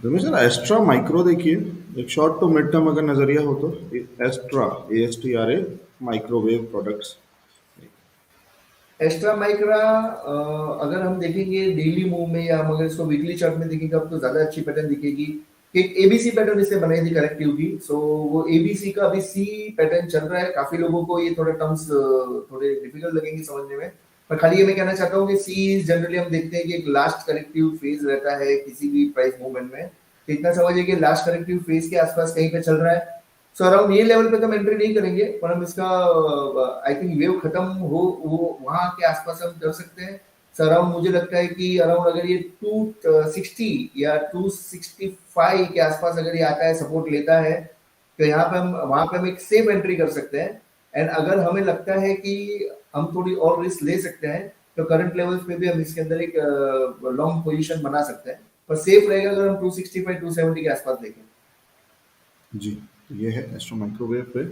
Ramesh sir, extra micro देखिए, एक short to mid term अगर नजरिया हो तो Astra, ASTRA, microwave products. Extra माइक्रा अगर हम देखेंगे डेली मूव में या हम अगर इसको वीकली चार्ट में देखेंगे अब तो ज्यादा अच्छी पैटर्न दिखेगी। एक एबीसी पैटर्न इससे बनाई थी करेक्टिव की, सो वो एबीसी का अभी सी पैटर्न चल रहा है। काफी लोगों को ये थोड़े टर्म्स थोड़े डिफिकल्ट लगेंगे समझने में, पर खाली ये मैं कहना चाहता हूँ कि सी जनरली हम देखते हैं कि एक लास्ट करेक्टिव फेज रहता है किसी भी प्राइस मूवमेंट में। तो इतना समझिए कि लास्ट करेक्टिव फेज के आसपास कहीं पे चल रहा है। सो अराउंड ये लेवल पे तो हम एंट्री नहीं करेंगे, पर हम इसका आई थिंक वेव खत्म हो वो वहां के आसपास हम कर सकते हैं। सो अराउंड मुझे लगता है कि अराउंड अगर ये 260 या 265 के आसपास अगर ये आता है, सपोर्ट लेता है, तो यहाँ पे हम वहां पे हम एक सेफ एंट्री कर सकते हैं। एंड अगर हमें लगता है कि हम थोड़ी और रिस्क ले सकते हैं, तो करंट लेवल्स पे भी हम इसके अंदर एक लॉन्ग पोजीशन बना सकते हैं। पर सेफ रहेगा अगर हम 265 270 के आसपास देखें। जी, तो ये है एस्ट्रो माइक्रोवेव पे।